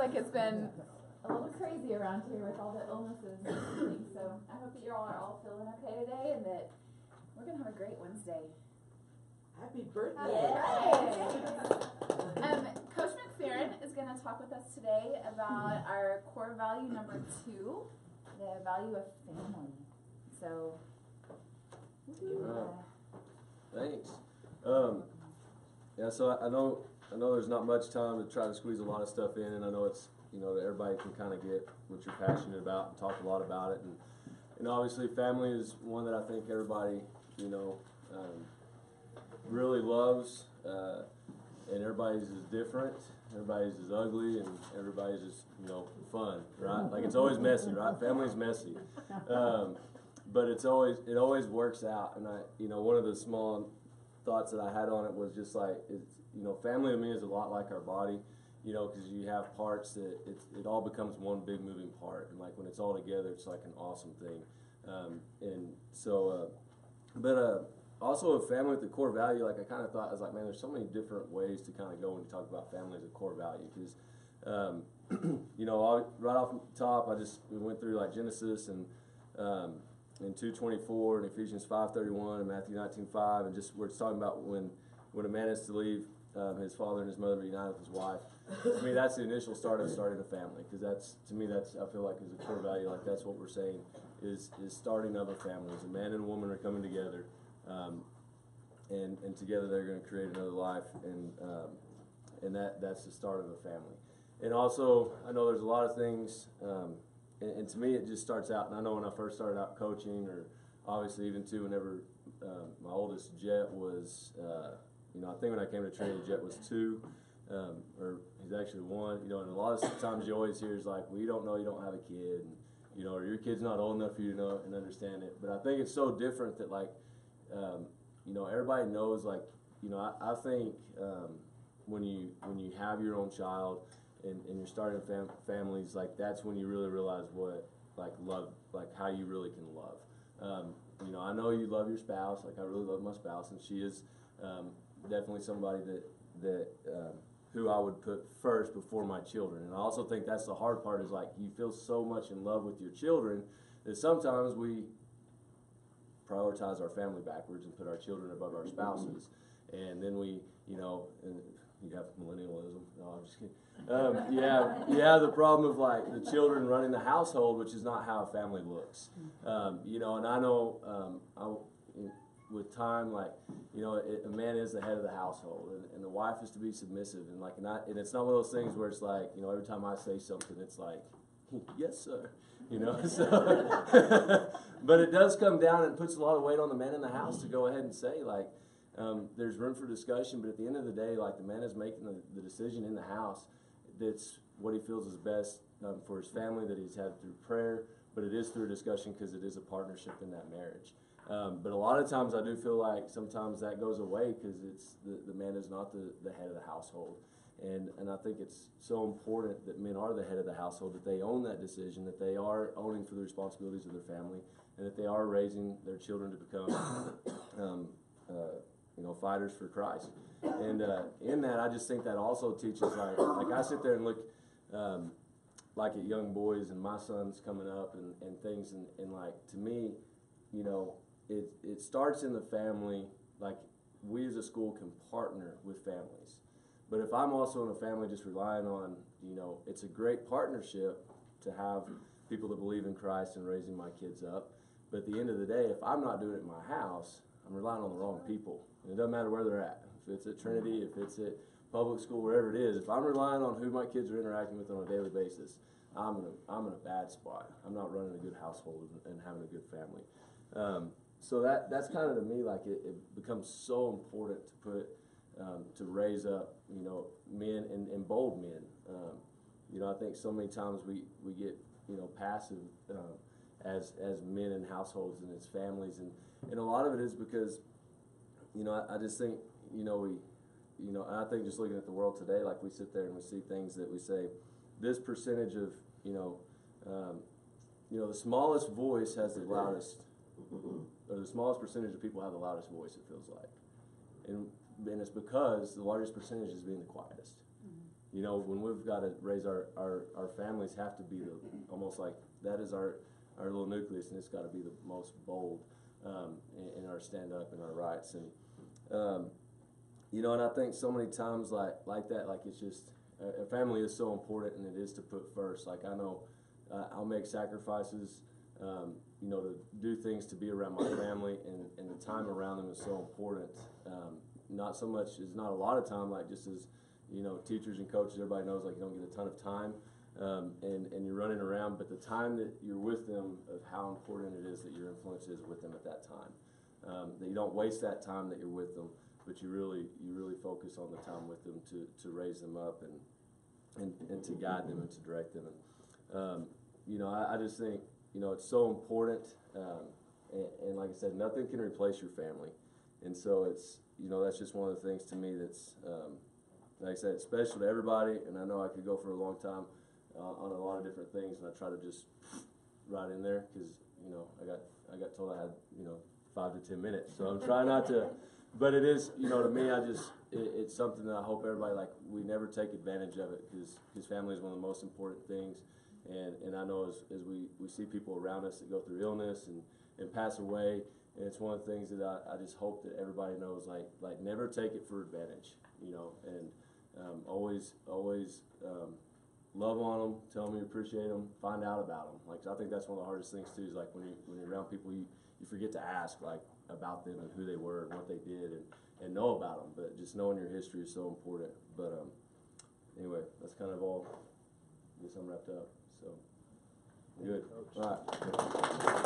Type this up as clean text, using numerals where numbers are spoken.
like it's been a little crazy around here with all the illnesses and everything. So I hope that you all are all feeling okay today and that we're going to have a great Wednesday. Happy birthday. Coach McFerrin is going to talk with us today about our core value number 2, the value of family. So, thanks. Yeah, so I know there's not much time to try to squeeze a lot of stuff in, and I know it's, that everybody can kind of get what you're passionate about and talk a lot about it, and obviously family is one that I think everybody, really loves, and everybody's is different, everybody's is ugly, and everybody's is, fun, right? Like, it's always messy, right? Family's messy. But it always works out, and one of the small thoughts that I had on it was just like, family to me is a lot like our body, because you have parts that it all becomes one big moving part, and like when it's all together, it's like an awesome thing. And so, also a family with the core value, like I kind of thought, I was like, man, there's so many different ways to kind of go when you talk about family as a core value, because, right off the top, we went through like Genesis and 2:24 and Ephesians 5:31 and Matthew 19:5, and just where it's talking about when a man is to leave his father and his mother, be united with his wife. To me, that's the initial start of starting a family, because that's I feel like is a core value. Like that's what we're saying is starting of a family. As a man and a woman are coming together, and together they're going to create another life, and that's the start of a family. And also, I know there's a lot of things. And to me, it just starts out, and I know when I first started out coaching, or obviously even too, whenever my oldest Jet was, I think when I came to training, Jet was 2, or he's actually 1, and a lot of times you always hear is like, well, you don't know you don't have a kid, and, or your kid's not old enough for you to know and understand it. But I think it's so different that, like, everybody knows, like, I think when you have your own child, and you're starting families, like that's when you really realize what love, like how you really can love. I know you love your spouse, like I really love my spouse, and she is definitely somebody that who I would put first before my children. And I also think that's the hard part, is like you feel so much in love with your children that sometimes we prioritize our family backwards and put our children above our spouses, and then we, and you have millennialism. No, I'm just kidding. You have the problem of like the children running the household, which is not how a family looks. And I know with time, like, a man is the head of the household, and the wife is to be submissive, and like, and it's not one of those things where it's like, every time I say something, it's like, yes, sir. So, but it does come down and puts a lot of weight on the man in the house to go ahead and say, like, there's room for discussion, but at the end of the day, like, the man is making the decision in the house. That's what he feels is best for his family, that he's had through prayer, but it is through discussion, because it is a partnership in that marriage. But a lot of times I do feel like sometimes that goes away, because it's the man is not the head of the household. And I think it's so important that men are the head of the household, that they own that decision, that they are owning for the responsibilities of their family, and that they are raising their children to become fighters for Christ. And in that, I just think that also teaches, like I sit there and look like at young boys, and my son's coming up and things, and like, to me, it starts in the family. Like, we as a school can partner with families. But if I'm also in a family just relying on, it's a great partnership to have people that believe in Christ and raising my kids up. But at the end of the day, if I'm not doing it in my house, I'm relying on the wrong people. And it doesn't matter where they're at. If it's at Trinity, if it's at public school, wherever it is, if I'm relying on who my kids are interacting with on a daily basis, I'm in a bad spot. I'm not running a good household and having a good family. So that's kind of, to me, like, it becomes so important to put to raise up, men and bold men. I think so many times we get, passive as men in households and as families, and a lot of it is because, I just think, and I think just looking at the world today, like, we sit there and we see things that we say, this percentage of, the smallest voice has the loudest, or the smallest percentage of people have the loudest voice, it feels like. And it's because the largest percentage is being the quietest. you know, when we've got to raise our families have to be the, almost like that is our little nucleus, and it's got to be the most bold in our stand up and our rights. And you know, and I think so many times like that, like it's just a family is so important, and it is to put first. Like I know I'll make sacrifices, you know, to do things to be around my family, and the time around them is so important. Not so much, it's not a lot of time, like just as, you know, teachers and coaches, everybody knows like you don't get a ton of time, and you're running around, but the time that you're with them, of how important it is that your influence is with them at that time. That you don't waste that time that you're with them, but you really focus on the time with them to raise them up and to guide them and to direct them. And you know, I just think, you know, it's so important, and like I said, nothing can replace your family. And so it's, you know, that's just one of the things to me that's, like I said, it's special to everybody. And I know I could go for a long time on a lot of different things, and I try to just right in there because, you know, I got told I had, you know, 5 to 10 minutes, so I'm trying not to. But it is, you know, to me, it's something that I hope everybody, like, we never take advantage of it, because family is one of the most important things. And I know as we see people around us that go through illness and pass away, and it's one of the things that I just hope that everybody knows, like never take it for advantage, you know, and always love on them, tell them you appreciate them, find out about them. Like, I think that's one of the hardest things too, is like when you're around people, you forget to ask like about them and who they were and what they did and know about them, but just knowing your history is so important. But anyway, that's kind of all. I guess I'm wrapped up. So good. All right.